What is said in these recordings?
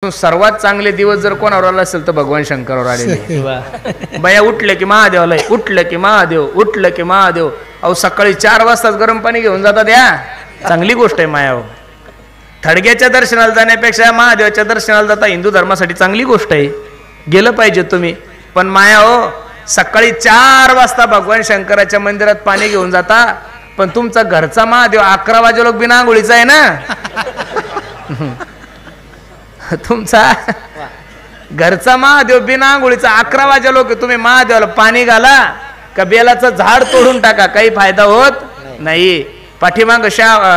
वर्षापासून सर्वात चांगले दिवस जर कोणावर आला असेल तर भगवान शंकरावर आलेले. बाया उठले की महादेवाला, उठलं की महादेव, उठलं की महादेव. अहो सकाळी 4 वाजताच गरम पाणी घेऊन जातात या. चांगली गोष्ट आहे मायाव. थडग्याच्या दर्शनाला जाण्यापेक्षा महादेवाच्या दर्शनाला जाता हिंदू धर्मासाठी चांगली गोष्ट आहे, गेलं पाहिजे तुम्ही. पण माया हो, सकाळी 4 वाजता भगवान शंकराच्या मंदिरात पाणी घेऊन जाता, पण तुमचा घरचा महादेव 11 वाजे लोक बिना आंघोळीचा आहे ना. तुमचा घरचा महादेव बिना आंघोळीचा 11 वाजे लोक, तुम्ही महादेवाला पाणी घाला का बेलाचं झाड तोडून टाका, काही फायदा होत नाही. पाठीमाग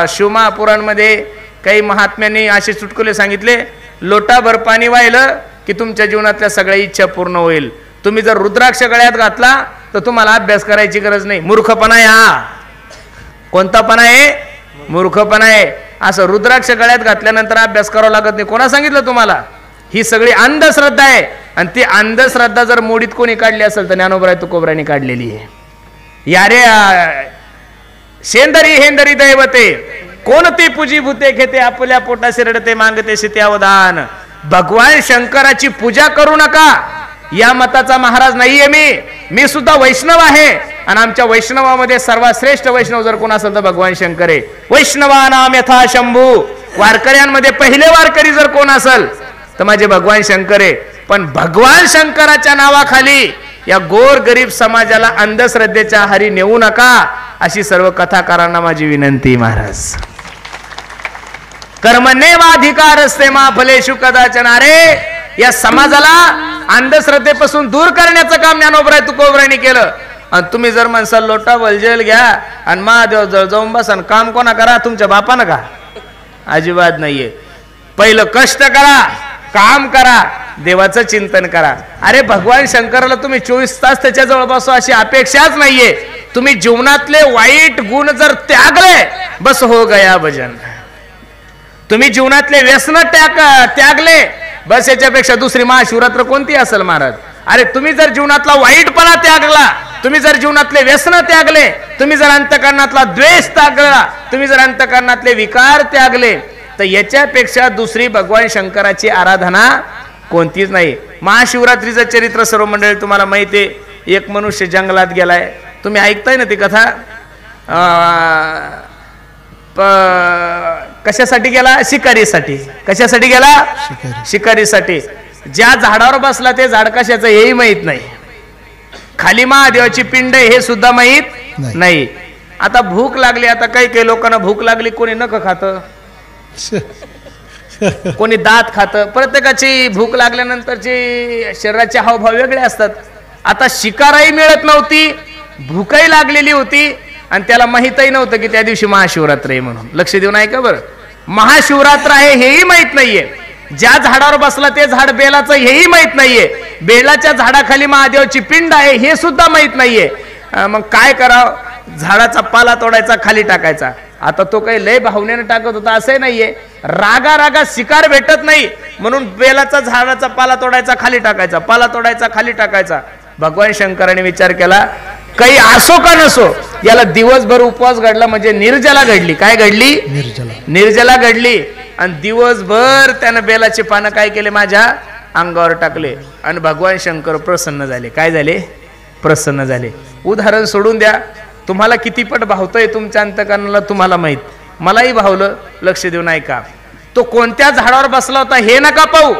शिवमहापुराणमध्ये काही महात्म्यांनी असे चुटकुले सांगितले, लोटाभर पाणी वाहिलं की तुमच्या जीवनातल्या सगळ्या इच्छा पूर्ण होईल. तुम्ही जर रुद्राक्ष गळ्यात घातला तर तुम्हाला अभ्यास करायची गरज नाही. मूर्खपणा आहे हा. कोणतापणा आहे? मूर्खपणा आहे. असं रुद्राक्ष गळ्यात घातल्यानंतर अभ्यास करावा लागत नाही. कोणा सांगितलं तुम्हाला? ही सगळी अंधश्रद्धा आहे. आणि ती अंधश्रद्धा जर मोडीत कोणी काढली असेल तर ज्ञानोबराय तुकोबरायांनी काढलेली आहे. यारे शेंदरी हेंदरी दैवते कोणती पूजी भूते घेते, आपल्या पोटाशी रडते मागते शिते अवधान. भगवान शंकराची पूजा करू नका या मताचा महाराज नाहीये मी सुद्धा वैष्णव आहे. आणि आमच्या वैष्णवामध्ये सर्वात श्रेष्ठ वैष्णव जर कोण असेल तर भगवान शंकर आहे. वैष्णवानाम यथा शंभू, वारकऱ्यांमध्ये पहिले वारकरी जर कोण असेल तर माझे भगवान शंकर आहे. पण भगवान शंकराच्या नावाखाली या गोर गरीब समाजाला अंधश्रद्धेच्या आहारी नेऊ नका, अशी सर्व कथाकारांना माझी विनंती. महाराज कर्मण्येवाधिकारस्ते मा फलेषु कदाचन. अरे या समाजाला अंधश्रद्धेपासून दूर करण्याचं काम ज्ञानोबराय तुकोबरायांनी केलं. आणि तुम्ही जर म्हणसाल लोटा वलजेल घ्या आणि महादेव जवळ जाऊन बसा, काम कोणा करा? तुमच्या बापानं का? अजिबात नाहीये. पहिलं कष्ट करा, काम करा, देवाचं चिंतन करा. अरे भगवान शंकराला तुम्ही 24 तास त्याच्या जवळ बसो अशी अपेक्षाच नाहीये. तुम्ही जीवनातले वाईट गुण जर त्यागले बस हो गया भजन. तुम्ही जीवनातले व्यसन त्यागले बस, याच्यापेक्षा दुसरी महाशिवरात्र कोणती असेल महाराज? अरे तुम्ही जर जीवनातला वाईटपणा त्यागला, तुम्ही जर जीवनातले व्यसन त्यागले, तुम्ही जर अंतकरणातला द्वेष त्यागला, तुम्ही जर अंतकरणातले विकार त्यागले, तर याच्यापेक्षा दुसरी भगवान शंकराची आराधना कोणतीच नाही. महाशिवरात्रीचं चरित्र सर्व मंडळी तुम्हाला माहिती आहे. एक मनुष्य जंगलात गेलाय. तुम्ही ऐकताय ना ती कथा? कशासाठी गेला? शिकारीसाठी. कशासाठी गेला? शिकारीसाठी. ज्या झाडावर बसला ते झाड कशाचं हेही माहित नाही. खाली महादेवाची पिंड हे सुद्धा माहित नाही. आता भूक लागली. आता काही लोकांना भूक लागली, कोणी नख खात, कोणी दात खात. प्रत्येकाची भूक लागल्यानंतरची शरीराचे हावभाव वेगळे असतात. आता शिकाराही मिळत नव्हती, भूकही लागलेली होती आणि त्याला माहितही नव्हतं की त्या दिवशी महाशिवरात्र आहे म्हणून. लक्ष देऊन ऐका बरं. महाशिवरात्र आहे हेही माहित नाहीये. ज्या झाडावर बसला ते झाड बेलाचं हेही माहित नाहीये. बेलाच्या झाडाखाली महादेवाची पिंड आहे हे सुद्धा माहित नाहीये. मग काय करावं? झाडाचा पाला तोडायचा, खाली टाकायचा. आता तो काही लय भावनेनं टाकत होता असं नाहीये. रागा शिकार भेटत नाही म्हणून बेलाचा झाडाचा पाला तोडायचा, खाली टाकायचा, पाला तोडायचा, खाली टाकायचा. भगवान शंकराने विचार केला, काही असो का नसो याला दिवसभर उपवास घडला म्हणजे निर्जला घडली. काय घडली? निर्जला घडली. आणि दिवसभर त्यानं बेलाचे पानं काय केले? माझ्या अंगावर टाकले. आणि भगवान शंकर प्रसन्न झाले. काय झाले? प्रसन्न झाले. उदाहरण सोडून द्या, तुम्हाला किती पट भावतोय तुमच्या अंतकरणाला तुम्हाला माहित, मलाही भावलं. लक्ष देऊन ऐका. तो कोणत्या झाडावर बसला होता हे नका पाहू,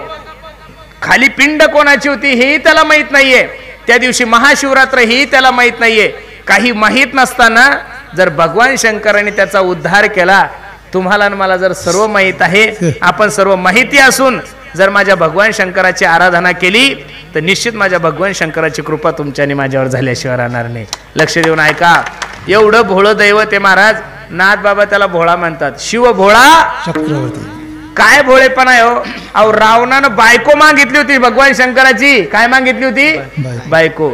खाली पिंड कोणाची होती हेही त्याला माहित नाहीये. त्या दिवशी महाशिवरात्र हेही त्याला माहित नाहीये. काही माहित नसताना जर भगवान शंकराने त्याचा उद्धार केला, तुम्हाला आणि मला जर सर्व माहित आहे, आपण सर्व माहिती असून जर माझ्या भगवान शंकराची आराधना केली तर निश्चित माझ्या भगवान शंकराची कृपा तुमच्या आणि माझ्यावर झाल्याशिवाय राहणार नाही. लक्ष देऊन ऐका. एवढं भोळं दैवत आहे महाराज. नाथ बाबा त्याला भोळा म्हणतात. शिव भोळा चक्रवर्ती. काय भोळेपणा आहे हो. अहो रावणानं बायको मागितली होती भगवान शंकराची. काय मागितली होती? बायको.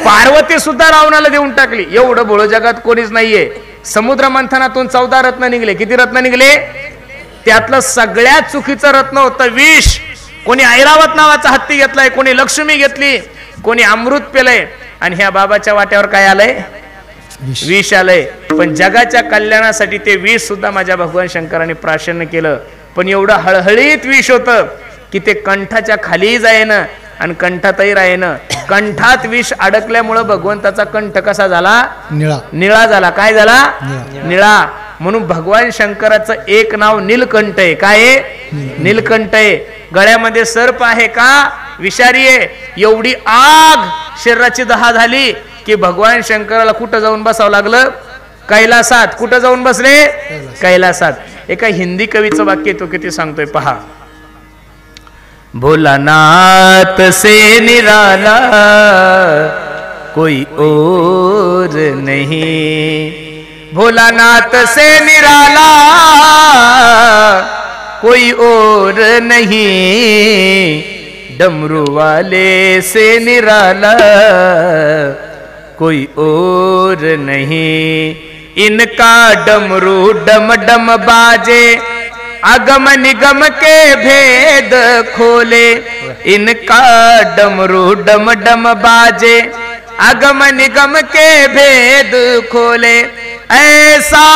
पार्वती सुद्धा रावणाला देऊन टाकली. एवढं भोळं जगात कोणीच नाहीये. समुद्र मंथनातून 14 रत्न निघले. किती रत्न निघले? त्यातलं सगळ्यात चुकीचं रत्न होतं विष. कोणी ऐरावत नावाचा हत्ती घेतलाय, कोणी लक्ष्मी घेतली, कोणी अमृत पेलय. आणि ह्या बाबाच्या वाट्यावर काय आलंय? विष आलंय. पण जगाच्या कल्याणासाठी ते विष सुद्धा माझ्या भगवान शंकराने प्राशन्य केलं. पण एवढं हळहळीत विष होतं की ते कंठाच्या खाली जाईन आणि कंठातही राहीन. कंठात विष अडकल्यामुळं भगवंताचा कंठ कसा झाला? निळा झाला. काय झाला? निळा. म्हणून भगवान शंकराचं एक नाव नीलकंठ आहे. काय आहे? नीलकंठ आहे. गळ्यामध्ये सर्प आहे का? विषारी आहे. एवढी आग शरीराची दहा झाली की भगवान शंकराला कुठं जाऊन बसावं लागलं? कैलासात. कुठं जाऊन बसले? कैलासात. एका हिंदी कवीचं वाक्य तो किती सांगतोय पहा. भोलानाथ से निराला कोई और नहीं, भोलानाथ से निराला कोई और नहीं, डमरू वाले से निराला कोई और नहीं. इनका डमरू डम डम बाजे अगम निगम के भेद खोले. इनका डमरू डम डम बाजे अगम निगम के भेद खोले. ऐसा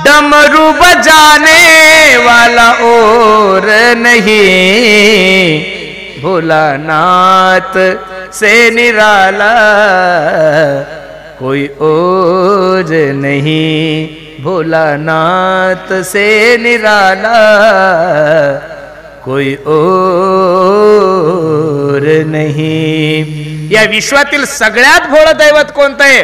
डमरू बजाने वाला और नहीं, भोलानाथ से निराला कोई और नहीं, भोलानाथ से निराला कोई और नहीं. या विश्वातील सगळ्यात भोळ दैवत कोणतं आहे?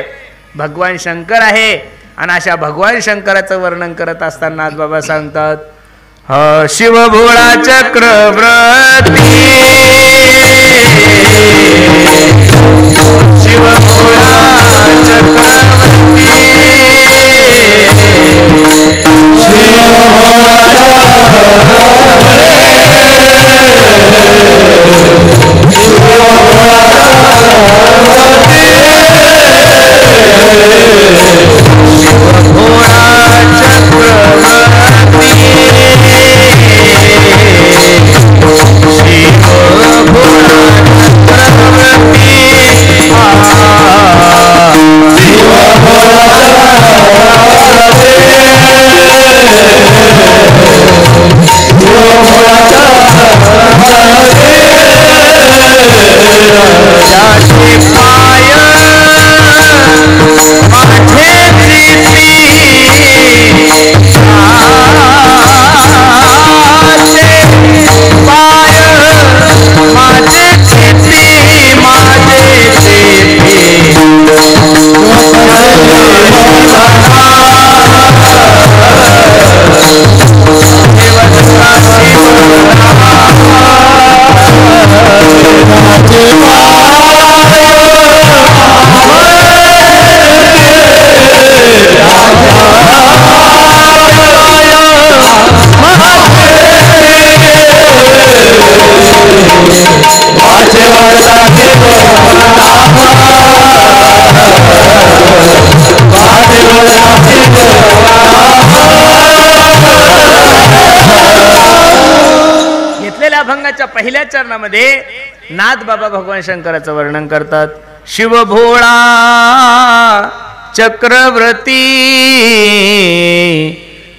भगवान शंकर आहे. आणि अशा भगवान शंकराचं वर्णन करत असताना आज बाबा सांगतात, हा शिव भोळा चक्रवर्ती, शिव भोळा चक्रवर्ती, अभंगाच्या पहिल्या चरणामध्ये नाथ बाबा भगवान शंकराचं वर्णन करतात. शिव भोळा चक्रवर्ती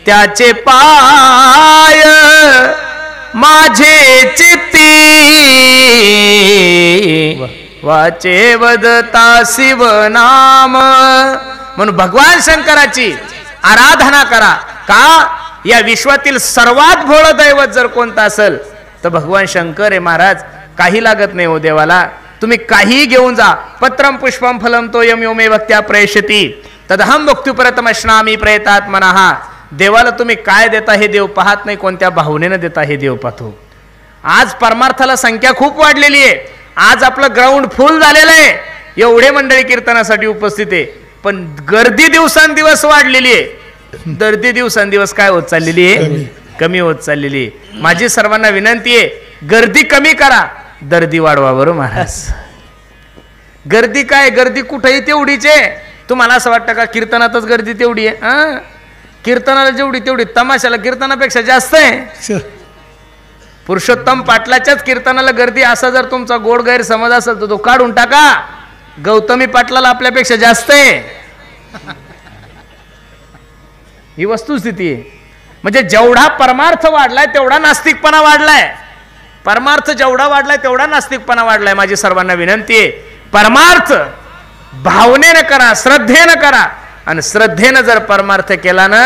त्याचे पाय माझे चित्ती, वाचे वदता शिव नाम. म्हणून भगवान शंकराची आराधना करा. का? या विश्वातील सर्वात भोळ दैवत जर कोणता असेल तर भगवान शंकर आहे महाराज. काही लागत नाही हो देवाला. तुम्ही काही घेऊन जा. पत्रम पुष्पम फलम तो यम योमे भक्त्या प्रयशती तदहम भक्त्युपरतमश्नामी प्रयतात्मनः. देवाला तुम्ही काय देता हे देव पाहत नाही, कोणत्या भावनेनं देता हे देव पाहतो. आज परमार्थाला संख्या खूप वाढलेली आहे. आज आपलं ग्राउंड फुल झालेलं आहे. एवढे मंडळी कीर्तनासाठी उपस्थित आहे. पण गर्दी दिवसांदिवस वाढलेली आहे. गर्दी दिवसांदिवस काय होत चाललेली आहे? कमी होत चाललेली आहे. माझी सर्वांना विनंती आहे, गर्दी कमी करा, दर्दी वाढवा. बरं महाराज, गर्दी काय? गर्दी कुठेही तेवढीच आहे. तुम्हाला असं वाटतं का कीर्तनातच गर्दी तेवढी आहे? कीर्तनाला जेवढी तेवढी तमाशाला कीर्तनापेक्षा जास्त आहे. पुरुषोत्तम पाटलाच्याच कीर्तनाला गर्दी असा जर तुमचा गोड गैरसमज असेल तर तो काढून टाका. गौतमी पाटलाला आपल्यापेक्षा जास्त आहे. ही वस्तुस्थिती आहे. म्हणजे जेवढा परमार्थ वाढलाय तेवढा नास्तिकपणा वाढलाय. परमार्थ जेवढा वाढलाय तेवढा नास्तिकपणा वाढलाय. माझी सर्वांना विनंती आहे, परमार्थ भावनेनं करा, श्रद्धेनं करा. आणि श्रद्धेनं जर परमार्थ केला ना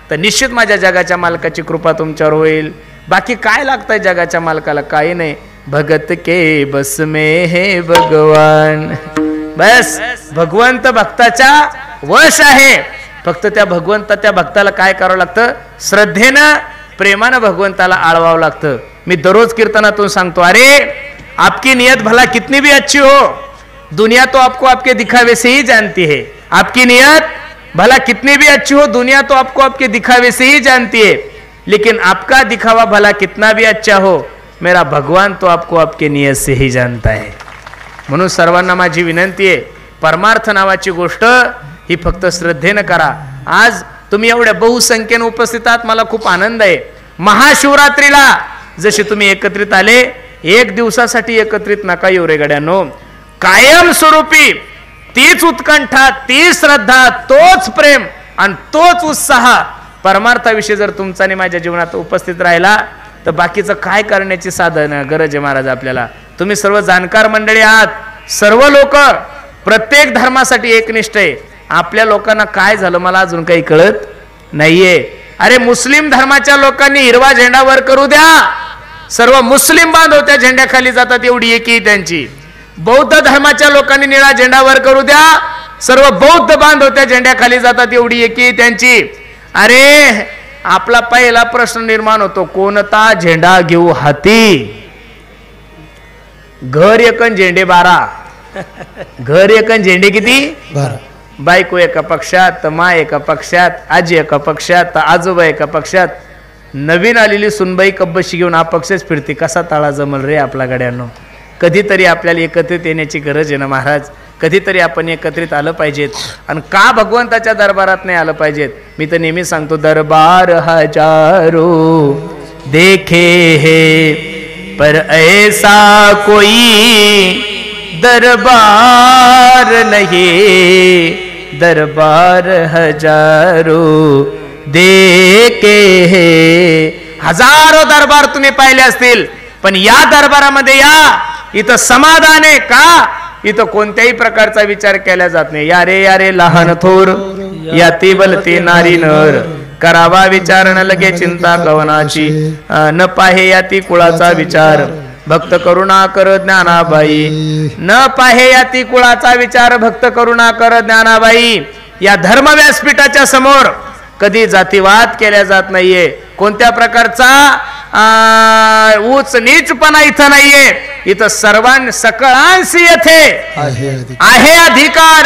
तर निश्चित माझ्या जगाच्या मालकाची कृपा तुमच्यावर होईल. बाकी काय लागतंय जगाच्या मालकाला? काही नाही. भगत के बस में हे भगवान. बस भगवंत भक्ताच्या वश आहे. फक्त त्या भक्ताला काय करावं लागतं? श्रद्धेनं प्रेमानं भगवंताला आळवावं लागतं. मी दररोज कीर्तनातून सांगतो, अरे आपकी नियत भला कितनी भी अच्छी हो, दुनिया तो आपको आपके दिखावे से ही जानती है. आपकी नियत भला कितनी भी अच्छी हो, दुनिया तो आपको आपके दिखावे से ही जानती है. लेकिन आपका दिखावा भला कितना भी अच्छा हो, मेरा भगवान तो आपको आपके नियत से ही जानता है. म्हणून सर्वांना माझी विनंती आहे, परमार्थ नावाची गोष्ट ही फक्त श्रद्धेनं करा. आज तुम्ही एवढ्या बहुसंख्येने उपस्थित आहात, मला खूप आनंद आहे. महाशिवरात्रीला जसे तुम्ही एकत्रित आले, एक दिवसासाठी एकत्रित नका येऊ रे गड्यांनो. कायम स्वरूपी तीच उत्कंठा, तीच श्रद्धा, तोच प्रेम आणि तोच उत्साह परमार्थाविषयी जर तुमचा आणि माझ्या जीवनात उपस्थित राहिला तर बाकीचं काय करण्याची साधन गरज आहे महाराज आपल्याला. तुम्ही सर्व जाणकार मंडळी आहात, सर्व लोक प्रत्येक धर्मासाठी एकनिष्ठ आहे. आपल्या लोकांना काय झालं मला अजून काही कळत नाहीये. अरे मुस्लिम धर्माच्या लोकांनी हिरवा झेंडा वर करू द्या, सर्व मुस्लिम बांधव त्या झेंड्याखाली जातात, एवढी एकी त्यांची. बौद्ध धर्माच्या लोकांनी निळा झेंडा वर करू द्या, सर्व बौद्ध बांधव त्या झेंड्याखाली जातात, एवढी एकी त्यांची. अरे आपला पहिला प्रश्न निर्माण होतो, कोणता झेंडा घेऊ हाती? घर एकन झेंडे 12, घर एकन झेंडे किती? 12. बायको एका पक्षात, माय एका पक्षात, आजी एका पक्षात, आजोबा एका पक्षात. नवीन आलेली सुनबाई कब्बशी घेऊन अपक्षच फिरते. कसा ताळा जमल रे आपला गड्यांनो? कधीतरी आपल्याला एकत्रित येण्याची गरज आहे ना महाराज. कधीतरी आपण एकत्रित आलं पाहिजेत. आणि का भगवंताच्या दरबारात नाही आलं पाहिजेत? मी तर नेहमी सांगतो, दरबार हजारो देखे है पर ऐसा कोई दरबार नहीं, दरबार हजारो देखे है. हजारो दरबार तुम्ही पाहिले असतील, पण या दरबारामध्ये या, इथं समाधान आहे का? इथं कोणत्याही प्रकारचा विचार केला जात नाही. या रे लहान थोर, याती बलती नारी नर, करावा विचार न लगे चिंता कवनाची, न पाहे याती कुळाचा विचार, भक्त करुणा कर ज्ञानाबाई. न पाहे याती कुळाचा विचार, भक्त करुणा कर ज्ञानाबाई. या धर्म व्यासपीठाच्या समोर कधी जातीवाद केला जात नाहीये. कोणत्या प्रकारचा उच्च नीचपणा इथं नाहीये. इथं सकळांशी येथे आहे अधिकार,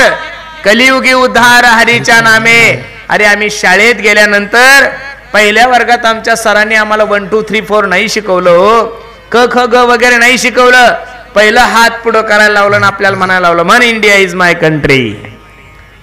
कलियुगी उद्धार हरीच्या नामे. अरे आम्ही शाळेत गेल्यानंतर पहिल्या वर्गात आमच्या सरांनी आम्हाला 1 2 3 4 नाही शिकवलं हो. क ख ग वगैरे नाही शिकवलं. पहिलं हात पुढं करायला लावलं ना आपल्याला म्हणायला लावलं, मन India is my country,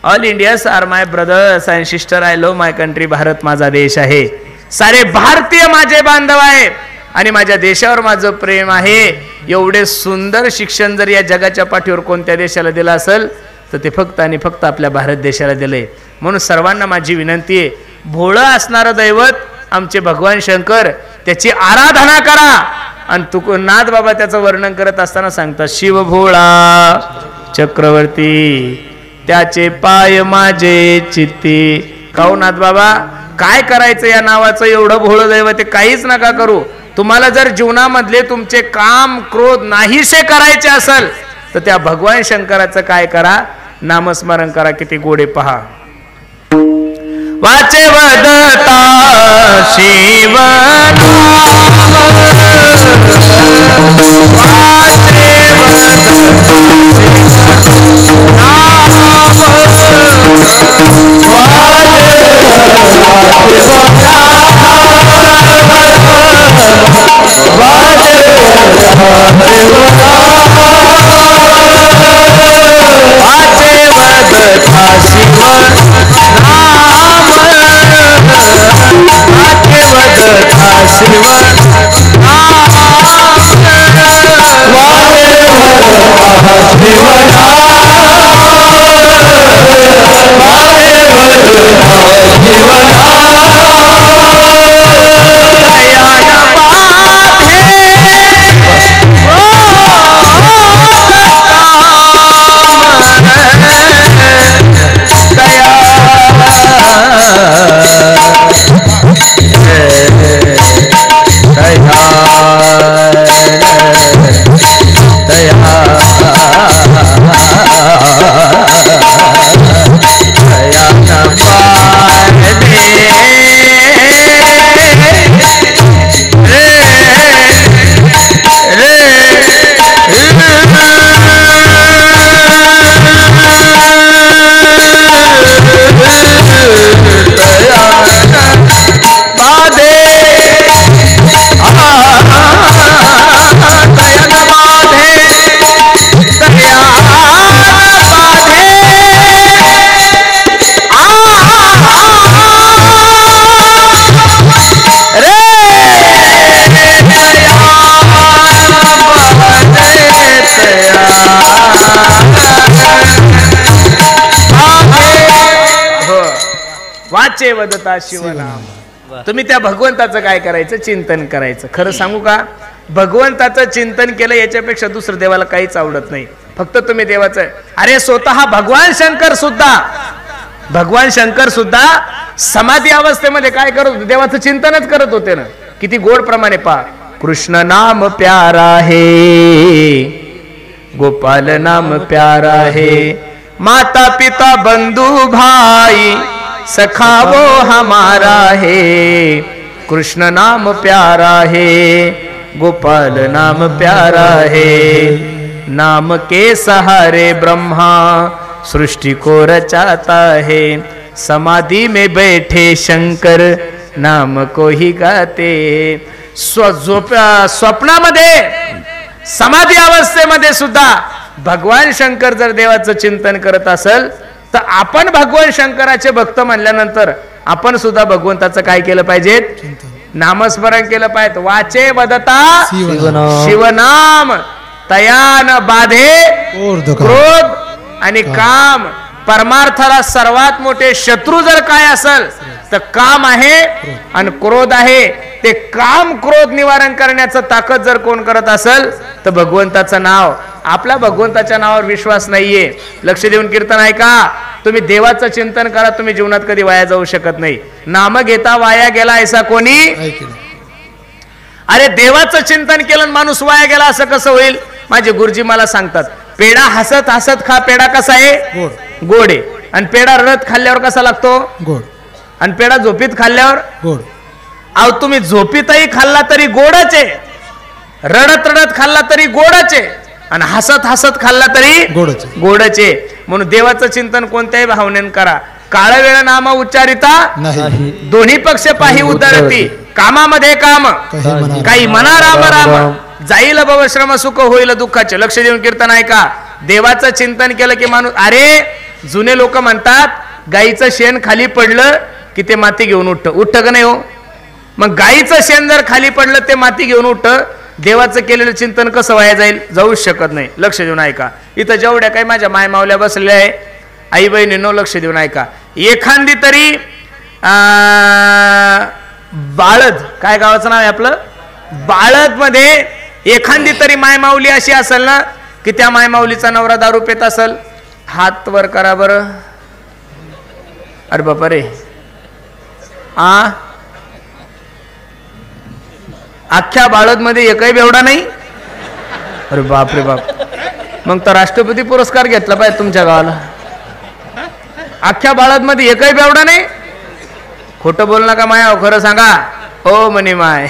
all Indians are my brothers and sister, I love my country. Bharat माझा देश आहे, सारे भारतीय माझे बांधव आहे आणि माझ्या देशावर माझं प्रेम आहे. एवढे सुंदर शिक्षण जर या जगाच्या पाठीवर कोणत्या देशाला दिलं असेल तर ते फक्त आणि फक्त आपल्या भारत देशाला दिलंय. म्हणून सर्वांना माझी विनंती आहे, भोळं असणारं दैवत आमचे भगवान शंकर, त्याची आराधना करा. आणि तू नाथ बाबा त्याचं वर्णन करत असताना सांगतात, शिव भोळा चक्रवर्ती त्याचे पाय माझे चित्ती. काऊ नाथ बाबा काय करायचं या नावाचं? एवढं भोळं दैवत आहे, काहीच नका करू. तुम्हाला जर जीवनामधले तुमचे काम क्रोध नाहीसे करायचे असेल तर त्या भगवान शंकराचं काय करा? नामस्मरण करा. किती गोडे पहा. वाचे वदता शिव शिव वदता शिवनाम. तुम्ही त्या भगवंताचं काय करायचं, चिंतन करायचं. खरं सांगू का, भगवंताचं चिंतन केलं याच्यापेक्षा दुसरं देवाला काहीच आवडत नाही. फक्त तुम्ही देवाचं, अरे स्वतः भगवान शंकर सुद्धा समाधी अवस्थेमध्ये काय करत होते, देवाचं चिंतनच करत होते ना. किती गोड प्रमाणे पहा, कृष्ण नाम प्यारा है, गोपाल नाम प्यारा है, माता पिता बंधु भाई सखा वो हमारा है. कृष्ण नाम प्यारा है, गोपाल नाम प्यारा है, नाम के सहारे ब्रह्मा सृष्टि को रचाता है, समाधि में बैठे शंकर नाम को ही गाते. स्वप्नामध्ये समाधी अवस्थेमध्ये सुद्धा भगवान शंकर जर देवाचं चिंतन करत असेल तर आपण भगवान शंकराचे भक्त म्हणल्यानंतर आपण सुद्धा भगवंताचं काय केलं पाहिजे, नामस्मरण केलं पाहिजे. वाचे वदता शिवनाम, तयान बाधे क्रोध आणि काम. परमार्थाला सर्वात मोठे शत्रू जर काय असेल तर काम आहे आणि क्रोध आहे. ते काम क्रोध निवारण करण्याचं ताकद जर कोण करत असेल तर भगवंताचं नाव. आपला भगवंताच्या नावावर विश्वास नाहीये, लक्ष देऊन कीर्तन ऐका. तुम्ही देवाचं चिंतन करा, तुम्ही जीवनात कधी वाया जाऊ शकत नाही. नाम घेता वाया गेला ऐसा कोणी. अरे देवाचं चिंतन केलं माणूस वाया गेला असं कसं होईल. माझे गुरुजी मला सांगतात, पेढा हसत हसत खा, पेढा कसा आहे, गोड आहे. आणि पेढा रडत खाल्ल्यावर कसा लागतो, गोड. आणि पेढा झोपीत खाल्ल्यावर गोड. अहो तुम्ही झोपीतही खाल्ला तरी गोडच आहे, रडत रडत खाल्ला तरी गोडच आहे, आणि हसत हसत खाल्ला तरी गोडच आहे. म्हणून देवाचं चिंतन कोणत्याही भावनेने करा. काळ वेळ नाम उच्चारिता दोन्ही पक्ष पाही उतरती, कामामध्ये काम काही मना राम राम, जाईल भवश्रम सुख होईल दुःखाचे. लक्ष देऊन कीर्तन ऐका. देवाचं चिंतन केलं की माणूस, अरे जुने लोक म्हणतात गाईचं शेण खाली पडलं की ते माती घेऊन उठतं का नाही हो. मग गाईचं शेण जर खाली पडलं ते माती घेऊन उठतं. देवाचं केलेलं चिंतन कसं वाया जाईल, जाऊच शकत नाही. लक्ष देऊन ऐका. इथं जेवढ्या काही माझ्या माय मावल्या बसलेल्या आहे, आई बहिणींनो लक्ष देऊन ऐका. एखादी तरी बाळद, काय गावाचं नाव आहे आपलं, बाळद मध्ये एखादी तरी मायमाऊली अशी असेल ना की त्या मायमाऊलीचा नवरा दारू पेत असेल. हात वर करा बरं. अरे बापा रे, अख्ख्या बाळद मध्ये एकही बेवडा नाही. अरे बाप रे बाप, मग तर राष्ट्रपती पुरस्कार घेतला पाहिजे तुमच्या गावाला. अख्ख्या बाळद मध्ये एकही बेवडा नाही. खोटं बोल नका माया, खरं सांगा. हो म्हणे माय.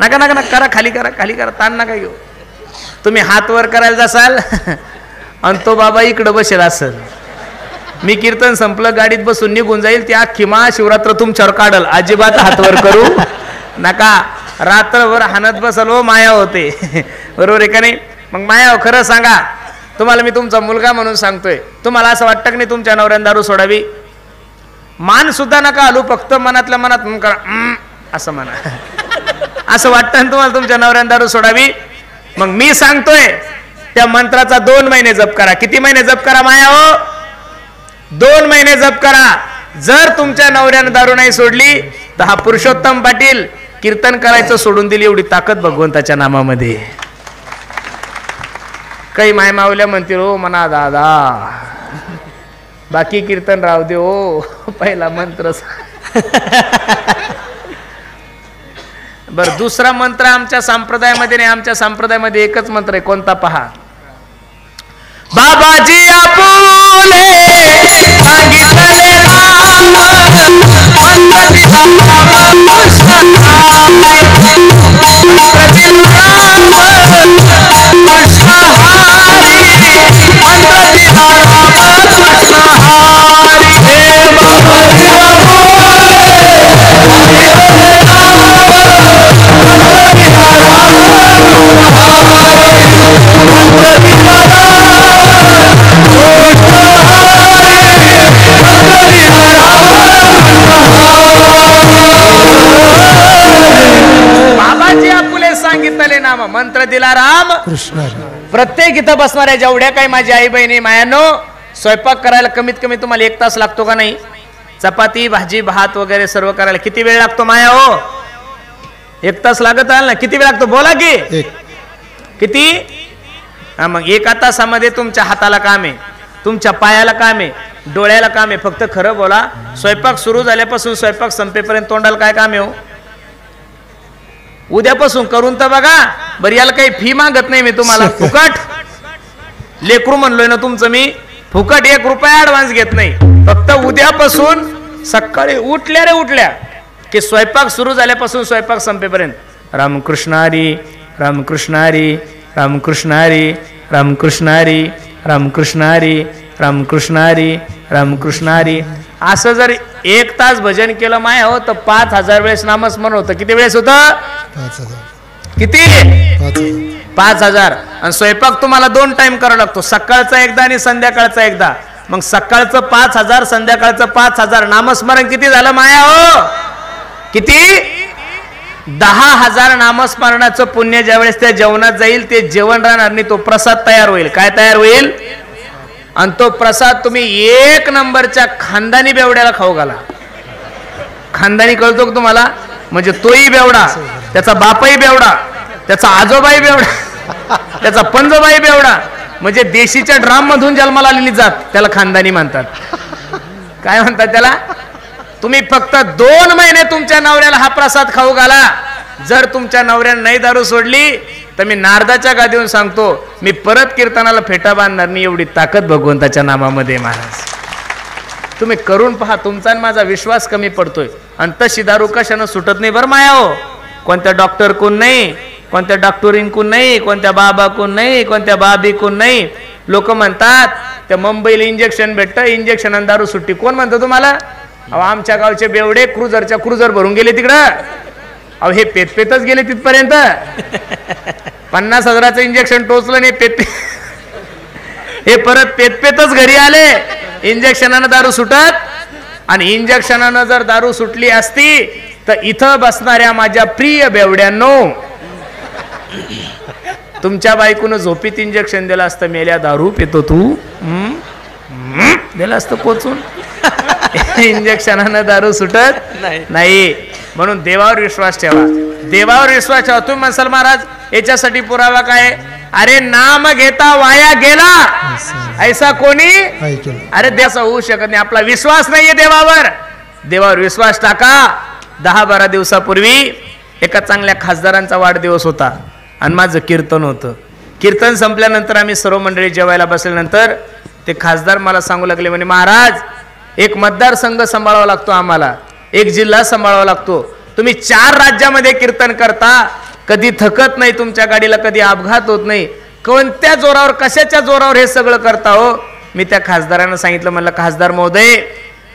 नका नका नका, करा खाली करा, खाली करा, ताण नका घेऊ. तुम्ही हात वर करायला जासाल आणि तो बाबा इकडं बसेल असेल. मी कीर्तन संपलं गाडीत बसून निघून जाईल, त्या किमा शिवरात्र तुमच्यावर काढल. अजिबात हात वर करू नका. रात्रभर हाणत बसल हो माया होते. बरोबर आहे का नाही. मग माया खरं सांगा, तुम्हाला मी तुमचा मुलगा म्हणून सांगतोय, तुम्हाला असं वाटतं की नाही तुमच्या नवऱ्याने दारू सोडावी. मान सुद्धा नका हलू, फक्त मनातल्या मनात करा असं म्हणा. असं वाटतं ना तुम्हाला तुमच्या नवऱ्याने दारू सोडावी. मग मी सांगतोय त्या मंत्राचा 2 महिने जप करा. किती महिने जप करा माया हो, 2 महिने जप करा. जर तुमच्या नवऱ्याने दारू नाही सोडली तर हा पुरुषोत्तम पाटील कीर्तन करायचं सोडून दिली, एवढी ताकद भगवंताच्या नामामध्ये. काही माय मावल्या म्हणतील हो म्हणा दादा, बाकी कीर्तन राहू दे हो, पहिला मंत्र. बर, दुसरा मंत्र आमच्या संप्रदायामध्ये नाही. आमच्या संप्रदायामध्ये एकच मंत्र आहे. कोणता पहा. बाबाजी आपुले सांगितले राम, मंत्र दिला राम, मंत्र दिला राम कृष्ण. प्रत्येक इथं बसणाऱ्या जेवढ्या काही माझी आई बहिणी मायानो, स्वयंपाक करायला कमीत कमी तुम्हाला 1 तास लागतो का नाही. चपाती भाजी भात वगैरे सर्व करायला किती वेळ लागतो माया हो? 1 तास लागत आहे ना? किती वेळ लागतो बोला की? किती? मग 1 तासामध्ये तुमच्या हाताला काम आहे, तुमच्या पायाला काम आहे, डोळ्याला काम आहे. फक्त खरं बोला, स्वयंपाक सुरू झाल्यापासून स्वयंपाक संपेपर्यंत तोंडाला काय काम आहे हो? उद्यापासून करून तर बघा. बरं, याला काही फी मागत नाही मी तुम्हाला, फुकट लेकरू म्हणलोय ना तुमचं मी, फुकट 1 रुपया ऍडव्हान्स घेत नाही. फक्त उद्यापासून सकाळी उठल्या की स्वयंपाक सुरू झाल्यापासून स्वयंपाक संपेपर्यंत रामकृष्ण हरी रामकृष्ण हरी रामकृष्ण हरी रामकृष्ण हरी रामकृष्ण हरी रामकृष्ण हरी रामकृष्ण हरी असं जर 1 तास भजन केलं माया हो तर 5000 वेळेस नामस्मरण होतं. किती वेळेस होतं? 5000. किती? 5000. आणि स्वयंपाक तुम्हाला 2 टाइम करावा लागतो, सकाळचा एकदा आणि संध्याकाळचा एकदा. मग सकाळचं 5000 संध्याकाळचं 5000 नामस्मरण किती झालं माया हो? किती? 10,000 नामस्मरणाचं पुण्य ज्यावेळेस त्या जेवणात जाईल ते जेवण राहणार नाही, तो प्रसाद तयार होईल. काय तयार होईल? आणि तो प्रसाद तुम्ही 1 नंबरच्या खानदानी बेवड्याला खाऊ घाला. खानदानी कळतो का तुम्हाला? म्हणजे तोही बेवडा, त्याचा बापही बेवडा, त्याचा आजोबाई बेवडा, त्याचा पंजोबाई बेवडा. म्हणजे देशीच्या ड्राम मधून जन्माला आलेली जात त्याला खानदानी म्हणतात. काय म्हणतात त्याला? तुम्ही फक्त 2 महिने तुमच्या नवऱ्याला हा प्रसाद खाऊ घाला. जर तुमच्या नवऱ्याने नाही दारू सोडली तर मी नारदाच्या गादीवरून सांगतो, मी परत कीर्तनाला फेटा बांधणार नाही. एवढी ताकद भगवंताच्या नामामध्ये महाराज. तुम्ही करून पहा, तुमचा आणि माझा विश्वास कमी पडतोय. आणि तशी दारू कशानं सुटत नाही बरं माया हो? कोणत्या डॉक्टर कोण नाही, कोणत्या डॉक्टरीन कोण नाही, कोणत्या बाबा कोण नाही, कोणत्या बाबी कोण नाही. लोक म्हणतात त्या मुंबईला इंजेक्शन भेटतं, इंजेक्शन आणि दारू सुट्टी. कोण म्हणतं तुम्हाला? अहो आमच्या गावचे बेवडे क्रुझर भरून गेले तिकडं. अहो हे पेतपेतच गेले तिथपर्यंत. 50,000चं इंजेक्शन टोचलं नाही, हे परत पेतपेतच घरी आले. इंजेक्शनानं दारू सुटत, आणि इंजेक्शनानं जर दारू सुटली असती तर इथं बसणाऱ्या माझ्या प्रिय बेवड्यांनो, तुमच्या बायकोनं झोपीत इंजेक्शन दिलं असतं, मेल्या दारू पितो तू, दिलं असतं पोचून. इंजेक्शनानं दारू सुटत नाही. म्हणून देवावर विश्वास ठेवा, देवावर विश्वास ठेवा. तुम्ही म्हणसाल महाराज याच्यासाठी पुरावा काय? अरे नाम घेता वाया गेला ऐसा कोणी? अरे देसा होऊ शकत नाही. आपला विश्वास नाहीये देवावर. देवावर विश्वास टाका. 10-12 दिवसापूर्वी एका चांगल्या खासदारांचा वाढदिवस होता आणि माझं कीर्तन होतं. कीर्तन संपल्यानंतर आम्ही सर्व मंडळी जेवायला बसल्यानंतर ते खासदार मला सांगू लागले, म्हणे महाराज एक मतदारसंघ सांभाळावा लागतो आम्हाला, एक जिल्हा सांभाळावा लागतो. तुम्ही 4 राज्यामध्ये कीर्तन करता, कधी थकत नाही तुमच्या गाडीला, कधी अपघात होत नाही. कोणत्या जोरावर, कशाच्या जोरावर हे सगळं करता हो? मी त्या खासदारांना सांगितलं, म्हणलं खासदार महोदय,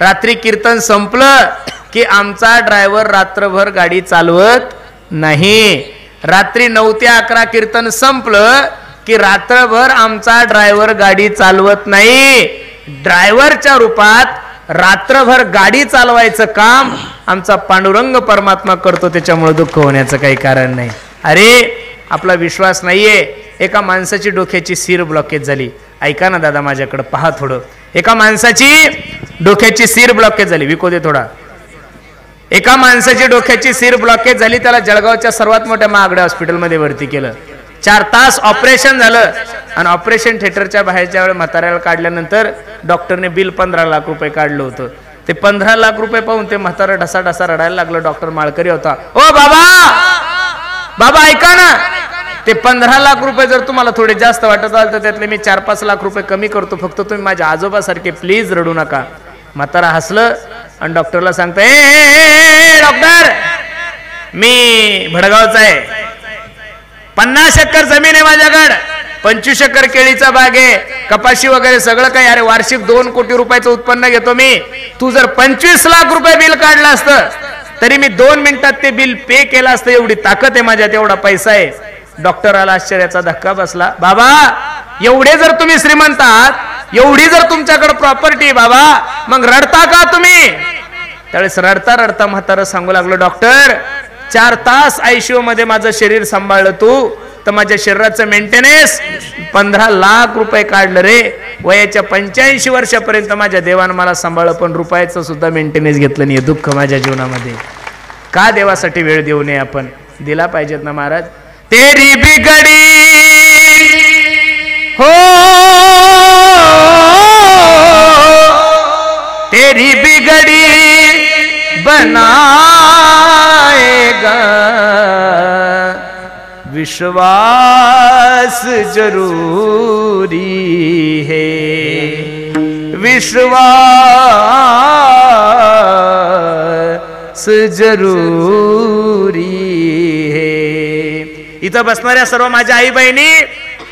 रात्री कीर्तन संपलं की आमचा ड्रायव्हर रात्रभर गाडी चालवत नाही. रात्री 9 ते 11 कीर्तन संपलं की रात्रभर आमचा ड्रायव्हर गाडी चालवत नाही. ड्रायव्हरच्या रूपात रात्रभर गाडी चालवायचं काम आमचा पांडुरंग परमात्मा करतो, त्याच्यामुळे दुःख होण्याचं काही कारण नाही. अरे आपला विश्वास नाहीये. एका माणसाची डोक्याची सीर ब्लॉकेज झाली. ऐका ना दादा, माझ्याकडे पहा थोडं. एका माणसाची डोक्याची सीर ब्लॉकेज झाली. विको दे थोडा. एका माणसाची डोक्याची सीर ब्लॉकेज झाली. त्याला जळगावच्या सर्वात मोठ्या महागड्या हॉस्पिटलमध्ये भरती केलं. 4 तास ऑपरेशन झालं आणि ऑपरेशन थिएटरच्या बाहेरच्या वेळेस म्हाताऱ्याला काढल्यानंतर डॉक्टरने बिल 15 लाख रुपये काढलं होतं. ते 15 लाख रुपये पाहून ते म्हातारा ढसा रडायला लागलं. डॉक्टर माळकरी होता. ओ बाबा ऐका ना, ते 15 लाख रुपये जर तुम्हाला थोडे जास्त वाटत असेल तर त्यातले मी 4-5 लाख रुपये कमी करतो, फक्त तुम्ही माझ्या आजोबासारखे प्लीज रडू नका. म्हातारा हसलं आणि डॉक्टरला सांगतो, ए डॉक्टर, मी भडगावचा आहे, 50 एकर जमीन आहे माझ्याकडे, 25 एकर केळीचा बाग आहे, कपाशी वगैरे सगळं काही. अरे वार्षिक 2 कोटी रुपयाचं उत्पन्न घेतो मी. तू जर 25 लाख रुपये बिल काढलं असतं तरी मी 2 मिनिटात ते बिल पे केलं असतं. एवढी ताकद आहे माझ्यात, एवढा पैसा आहे. डॉक्टराला आश्चर्याचा धक्का बसला. बाबा एवढे जर तुम्ही श्रीमंत आहात, एवढी जर तुमच्याकडे प्रॉपर्टी बाबा, मग रडता का तुम्ही? त्यावेळेस रडता रडता म्हातारं सांगू लागलं, डॉक्टर 4 तास आयसीयू मध्ये माझं शरीर सांभाळलं तू, फक्त माझ्या शरीराचं मेंटेनन्स 15 लाख रुपये काढलं रे. वयाच्या 85 वर्षापर्यंत माझ्या देवानं मला सांभाळलं, पण रुपयाचं सुद्धा मेंटेनन्स घेतलं नाही. दुःख माझ्या जीवनामध्ये. का देवासाठी वेळ देऊ नये आपण? दिला पाहिजेत ना महाराज. तेरी बिगडी हो तेरी बिगड़ी बनाएगा, विश्वास जरूरी है, विश्वास जरूरी है. इथं बसणाऱ्या सर्व माझ्या आई बहिणी,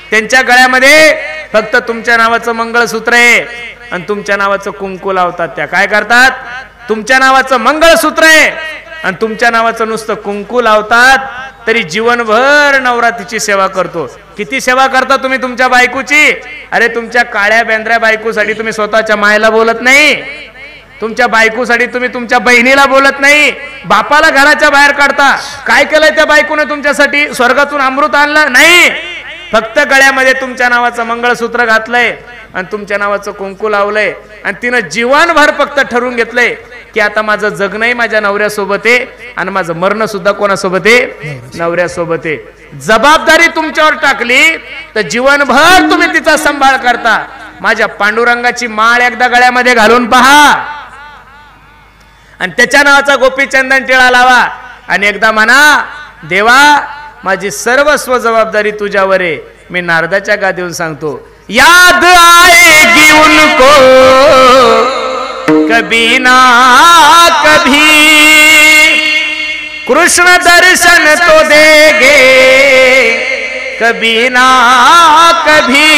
त्यांच्या गळ्यामध्ये फक्त तुमच्या नावाचं मंगळसूत्र आहे आणि तुमच्या नावाचं कुंकू लावतात. त्या काय करतात? तुमच्या नावाचं मंगळसूत्र आहे आणि तुमच्या नावाचं नुसतं कुंकू लावतात, तरी जीवनभर नवरा तिची सेवा करतो. किती सेवा करता तुम्ही तुमच्या बायकोची? अरे तुमच्या काळ्या बेंद्र्या बायकोसाठी तुम्ही स्वतःच्या मायला बोलत नाही, तुमच्या बायकोसाठी तुम्ही तुमच्या बहिणीला बोलत नाही, बापाला घराच्या बाहेर काढता. काय केलंय त्या बायकोने तुमच्यासाठी? स्वर्गातून अमृत आणलं नाही, फक्त गळ्यामध्ये तुमच्या नावाचं मंगळसूत्र घातलंय आणि तुमच्या नावाचं कुंकू लावलंय आणि तिनं जीवनभर फक्त ठरवून घेतलंय की आता माझं जगणंही माझ्या नवऱ्यासोबत आहे आणि माझं मरण सुद्धा कोणासोबत आहे? नवऱ्यासोबत आहे. जबाबदारी तुमच्यावर टाकली तर जीवनभर तुम्ही तिचा सांभाळ करता. माझ्या पांडुरंगाची माळ एकदा गळ्यामध्ये घालून पहा आणि त्याच्या नावाचा गोपीचंदन टिळा लावा आणि एकदा म्हणा, देवा माझी सर्वस्व जबाबदारी तुझ्यावर आहे. मी नारदाच्या गादीवर सांगतो, याद आएगी उनको कभी ना कभी, कृष्ण दर्शन तो देंगे कभी ना कभी,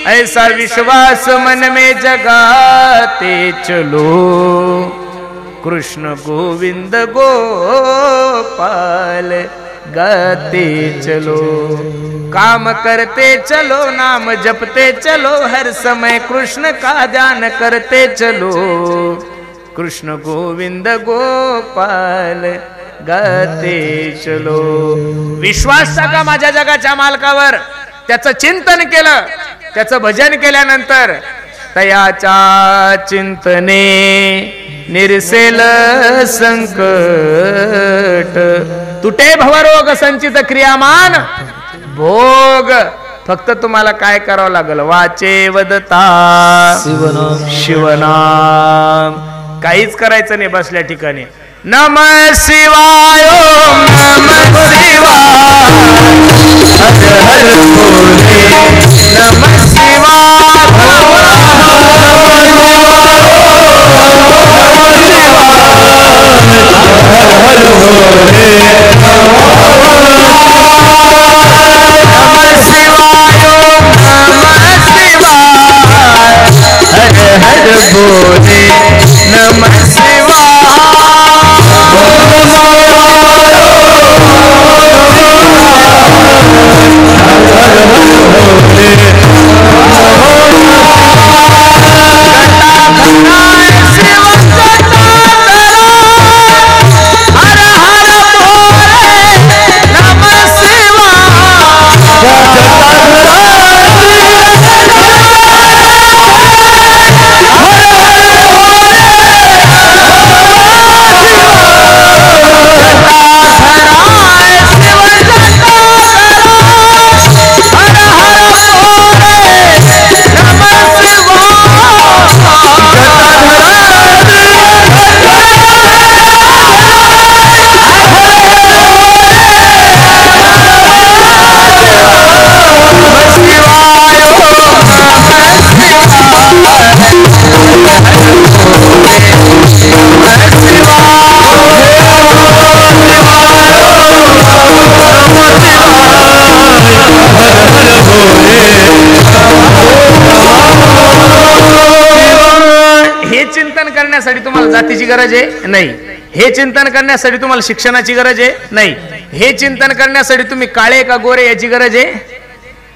ऐसा विश्वास मन में जगाते चलो, कृष्ण गोविंद गोपाल गाते चलो, काम करते चलो, नाम जपते चलो, हर समय कृष्ण का ध्यान करते चलो, कृष्ण गोविंद गोपाल गाते चलो. विश्वास टाका माझ्या जगाच्या मालकावर. त्याचं चिंतन केलं, त्याचं भजन केल्यानंतर तयाच्या चिंतने निरसेल संकट, तुटे भवरोग संचित क्रियामान भोग. फक्त तुम्हाला काय करावं लागल? वाचे वदता शिवनाम. काहीच करायचं नाही बसल्या ठिकाणी. नम शिवाय नम शिवाय हर हर बोले नम शिवाय बोले नमः करण्यासाठी तुम्हाला जातीची गरज आहे नाही. हे चिंतन करण्यासाठी तुम्हाला शिक्षणाची गरज आहे नाही. हे चिंतन करण्यासाठी तुम्ही काळे का गोरे याची गरज आहे?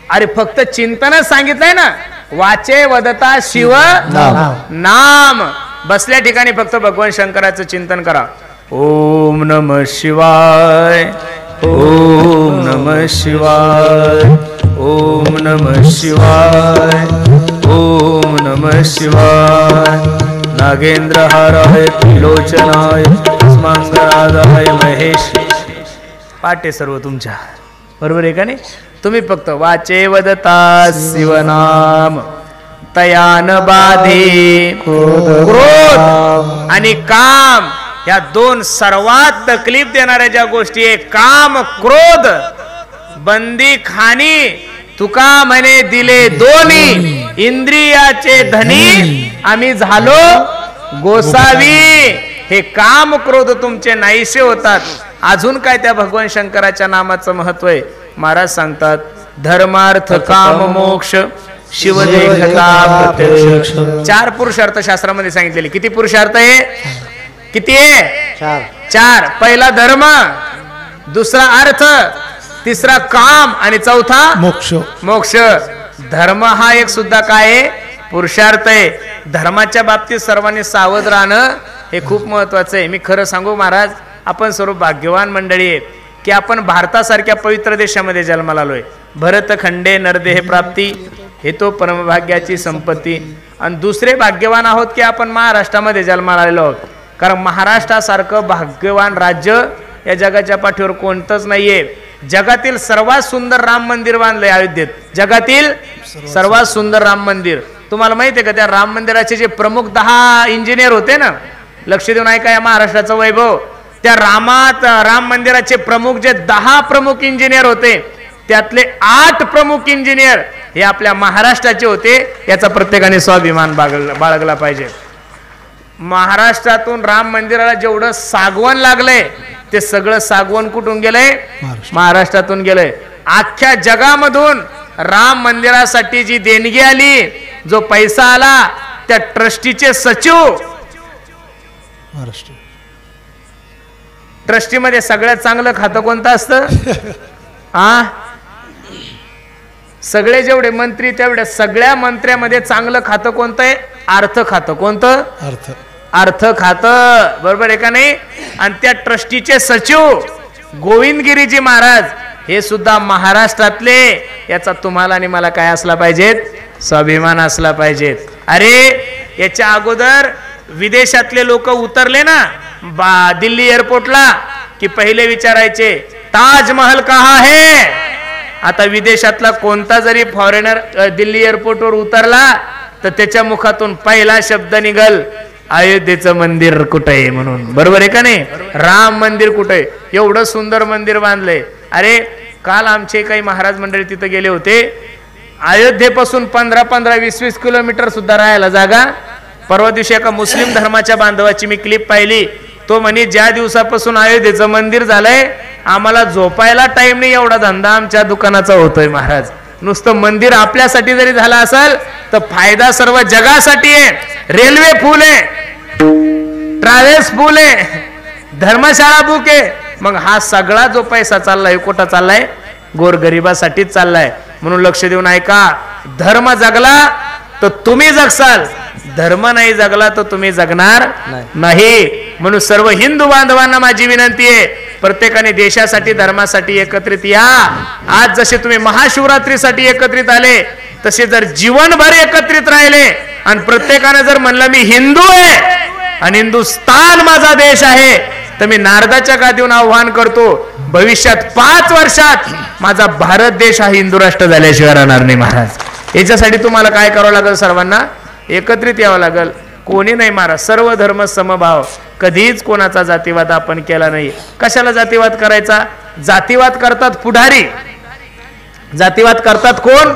अरे फक्त चिंतनच सांगितलंय ना. वाचे वदता शिव नाम. बसल्या ठिकाणी फक्त भगवान शंकराचं चिंतन करा. ओम नमः शिवाय, ओम नमः नमः शिवाय, ओम नमः शिवाय, ओम नमः शिवाय। नागेंद्रहाराय त्रिलोचनाय मंगलादाय महेश। पाटे सर्व तुमच्या बरोबर आहे का नाही? तुम्ही फक्त वाचे वदता शिवनाम तयान बाधे क्रोध आणि काम, या दोन सर्वात तकलीफ देणाऱ्या ज्या गोष्टी आहे, काम क्रोध, बंदी खाणी, तुका म्हणे दिले दोन्ही, इंद्रियाचे धनी आम्ही झालो गोसावी। हे काम क्रोध तुमचे नाहीसे होतात। अजून काय त्या भगवान शंकराच्या नामाचं महत्व आहे? महाराज सांगतात, धर्मार्थ काम मोक्ष शिवदेखता प्रत्यक्ष। 4 पुरुषार्थ शास्त्रामध्ये सांगितलेले। किती पुरुषार्थ आहे? किती आहे? 4। पहिला धर्म, दुसरा अर्थ, तिसरा काम आणि चौथा मोक्ष। मोक्ष। धर्म हा एक सुद्धा काय आहे? पुरुषार्थ आहे। धर्माच्या बाबतीत सर्वांनी सावध राहणं हे खूप महत्वाचं आहे। मी खरं सांगू महाराज, आपण सर्व भाग्यवान मंडळी आहे की आपण भारतासारख्या पवित्र देशामध्ये जन्माला आलोय। भरतखंडे नरदेह प्राप्ती हे तो परमभाग्याची संपत्ती। आणि दुसरे भाग्यवान आहोत की आपण महाराष्ट्रामध्ये जन्माला आलेलो आहोत, कारण महाराष्ट्रासारखं भाग्यवान राज्य या जगाच्या पाठीवर कोणतंच नाहीये। जगातील सर्वात सुंदर राम मंदिर बांधलंय अयोध्येत, जगातील सर्वात सुंदर राम मंदिर। तुम्हाला माहिती आहे का, त्या राम मंदिराचे जे प्रमुख 10 इंजिनियर होते ना, लक्ष देऊन ऐका या महाराष्ट्राचं वैभव। त्या राम मंदिराचे प्रमुख जे 10 प्रमुख इंजिनियर होते, त्यातले 8 प्रमुख इंजिनियर हे आपल्या महाराष्ट्राचे होते। याचा प्रत्येकाने स्वाभिमान बाळगला पाहिजे। महाराष्ट्रातून राम मंदिराला जेवढं सागवण लागलंय, ते सगळं सागवण कुठून गेलंय? महाराष्ट्रातून गेलंय। अख्ख्या जगामधून राम मंदिरासाठी जी देणगी आली, जो पैसा आला, त्या ट्रस्टीचे सचिव, ट्रस्टी मध्ये सगळ्यात चांगलं खातं कोणतं असतं? सगळे जेवढे मंत्री तेवढ्या सगळ्या मंत्र्यामध्ये चांगलं खातं कोणतं आहे? अर्थ खातं। कोणतं? अर्थ खातं, बरोबर आहे का नाही? आणि त्या ट्रस्टीचे सचिव गोविंदगिरीजी महाराज हे सुद्धा महाराष्ट्रातले। याचा तुम्हाला आणि मला काय असला पाहिजे? स्वाभिमान असला पाहिजे। अरे याच्या अगोदर विदेशातले लोक उतरले ना दिल्ली एअरपोर्टला, की पहिले विचारायचे ताजमहल कहा है? आता विदेशातला कोणता जरी फॉरेनर दिल्ली एअरपोर्टवर उतरला तर त्याच्या मुखातून पहिला शब्द निघल, अयोध्येचं मंदिर कुठे आहे म्हणून, बरोबर आहे का नाही? राम मंदिर कुठे आहे? एवढं सुंदर मंदिर बांधलंय। अरे काल आमचे काही महाराज मंडळी तिथे गेले होते। अयोध्येपासून 15-20 किलोमीटर सुद्धा राहायला जागा। परवा दिवशी एका मुस्लिम धर्माच्या बांधवाची मी क्लिप पाहिली। तो म्हणे, ज्या दिवसापासून अयोध्येचं मंदिर झालंय, आम्हाला झोपायला टाइम नाही, एवढा धंदा आमच्या दुकानाचा होतोय महाराज। नुसतं मंदिर आपल्यासाठी जरी झालं असेल तर फायदा सर्व जगासाठी आहे। रेल्वे फुल आहे, ट्रॅव्हल्स फुल आहे, धर्मशाळा बुक आहे। मग हा सगळा जो पैसा चाललाय कुठं चाललाय? गोरगरिबासाठीच चाललाय। म्हणून लक्ष देऊन ऐका, धर्म जगला तर तुम्ही जगसाल, धर्म नाही जगला तर तुम्ही जगणार नाही। म्हणून सर्व हिंदू बांधवांना माझी विनंती आहे, प्रत्येकाने देशासाठी धर्मासाठी एकत्रित या। आज जसे तुम्ही महाशिवरात्रीसाठी एकत्रित आले, तसे जर जीवनभर एकत्रित राहिले आणि प्रत्येकाने जर म्हणलं मी हिंदू आहे आणि हिंदुस्तान माझा देश आहे, तर मी नारदाच्या गादीवरून आव्हान करतो, भविष्यात 5 वर्षात माझा भारत देश हा हिंदू राष्ट्र झाल्याशिवाय राहणार नाही महाराज। याच्यासाठी तुम्हाला काय करावं लागेल? सर्वांना एकत्रित यावं लागेल। कोणी नाही महाराज, सर्व धर्म समभाव, कधीच कोणाचा जातीवाद आपण केला नाही। कशाला जातीवाद करायचा? जातीवाद करतात पुढारी, जातीवाद करतात कोण?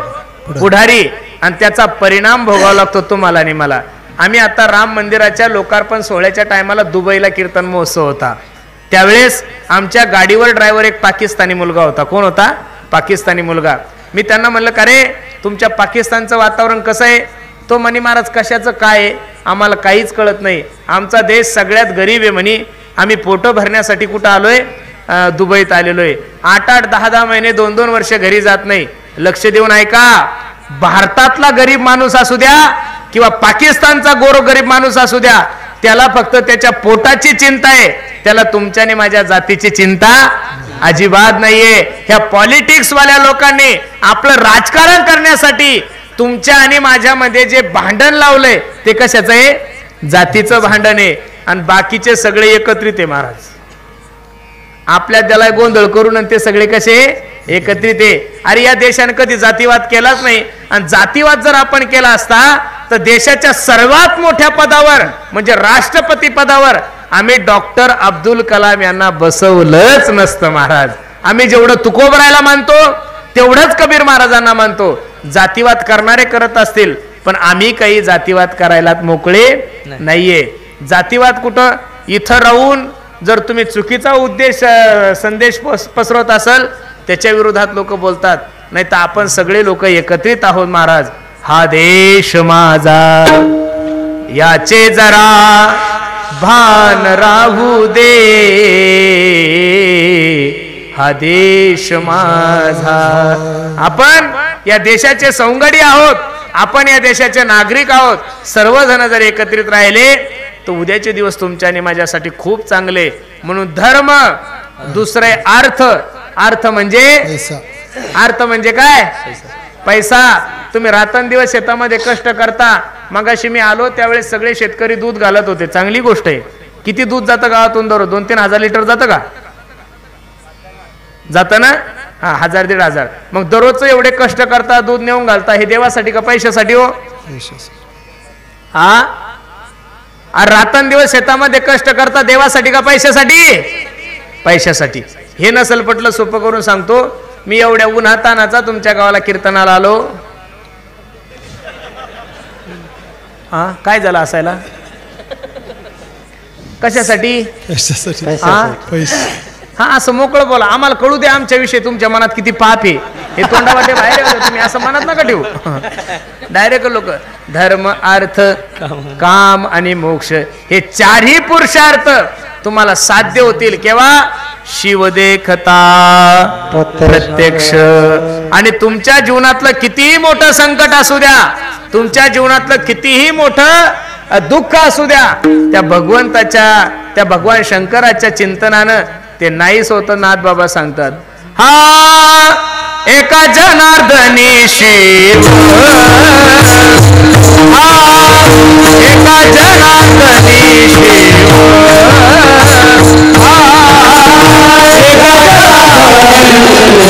पुढारी, आणि त्याचा परिणाम भोगावा लागतो तुम्हाला आणि मला। आम्ही आता राम मंदिराच्या लोकार्पण सोहळ्याच्या टायमाला दुबईला कीर्तन महोत्सव होता, त्यावेळेस आमच्या गाडीवर ड्रायव्हर एक पाकिस्तानी मुलगा होता। कोण होता? पाकिस्तानी मुलगा। मी त्यांना म्हणलं, का रे तुमच्या पाकिस्तानचं वातावरण कसं आहे? तो म्हणे, महाराज कशाचं काय आहे आम्हाला काहीच कळत नाही, आमचा देश सगळ्यात गरीब आहे म्हणे, आम्ही पोटं भरण्यासाठी कुठं आलोय? दुबईत आलेलो आहे। 8-8, 10-10 महिने, 2-2 वर्ष घरी जात नाही। लक्ष देऊन ऐका, भारतातला गरीब माणूस असू द्या किंवा पाकिस्तानचा गरीब माणूस असू द्या, त्याला फक्त त्याच्या पोटाची चिंता आहे, त्याला तुमच्याने माझ्या जातीची चिंता अजिबात नाहीये. ह्या पॉलिटिक्स वाल्या लोकांनी आपलं राजकारण करण्यासाठी तुमच्या आणि माझ्यामध्ये जे भांडण लावलंय ते कशाचं आहे? जातीचं भांडण आहे. आणि बाकीचे सगळे एकत्रित आहे महाराज. आपल्या त्याला गोंधळ करून आणि ते सगळे कसे एकत्रित आहे. अरे या देशाने कधी जातीवाद केलाच नाही. आणि जातीवाद जर आपण केला असता तर देशाच्या सर्वात मोठ्या पदावर म्हणजे राष्ट्रपती पदावर आम्ही डॉक्टर अब्दुल कलाम यांना बसवलंच नसतं महाराज. आम्ही जेवढं तुकोबरायला मानतो तेवढंच कबीर महाराजांना मानतो. जातीवाद करणारे करत असतील पण आम्ही काही जातीवाद करायला मोकळे नाहीये. जातीवाद कुठं? इथं राहून जर तुम्ही चुकीचा उद्देश संदेश पसरवत असाल त्याच्या विरोधात लोक बोलतात. नाही तर आपण सगळे लोक एकत्रित आहोत महाराज. हा देश माझा याचे जरा भान राहू दे. हा देश माझा. आपण या देशाचे सौंगडी आहोत. आपण या देशाचे नागरिक आहोत. सर्वजण जर एकत्रित राहिले तर उद्याचे दिवस तुमच्या आणि माझ्यासाठी खूप चांगले. म्हणून धर्म, दुसरे अर्थ. अर्थ म्हणजे काय? पैसा. तुम्ही रात्रंदिवस शेतामध्ये कष्ट करता. मगाशी मी आलो त्यावेळेस सगळे शेतकरी दूध घालत होते. चांगली गोष्ट आहे. किती दूध जातं गावातून दररोज? 2-3 हजार लिटर जातं का? जातं ना? हा, 1000-1500. मग दररोजचं एवढे कष्ट करता, दूध नेऊन घालता, हे देवासाठी का पैशासाठी हो? हा, रात्रंदिवस शेतामध्ये कष्ट करता देवासाठी का पैशासाठी? पैशासाठी. हे नसल पटलं सोपं करून सांगतो. मी एवढ्या उन्हातानाचा तुमच्या गावाला कीर्तनाला आलो. हा, काय झालं असायला? कशासाठी? हा, असं मोकळं बोला. आम्हाला कळू दे आमच्या विषयी तुमच्या मनात किती पाप आहे. हे तोंडावाटे बाहेर तुम्ही असं मनात नका ठेवू. डायरेक्ट लोक धर्म, अर्थ, काम आणि मोक्ष हे चारही पुरुषार्थ तुम्हाला साध्य होतील केव्हा? शिव देखता प्रत्यक्ष. आणि तुमच्या जीवनातलं कितीही मोठं संकट असू द्या, तुमच्या जीवनातलं कितीही मोठं दुःख असू द्या, त्या भगवंताच्या, त्या भगवान शंकराच्या चिंतनानं ते नाहीच होतं. नाथ बाबा सांगतात, हा एका जनार्दनी शिव, हा एका जनार्दनी शिव, हा एका जनार्दनी शिव,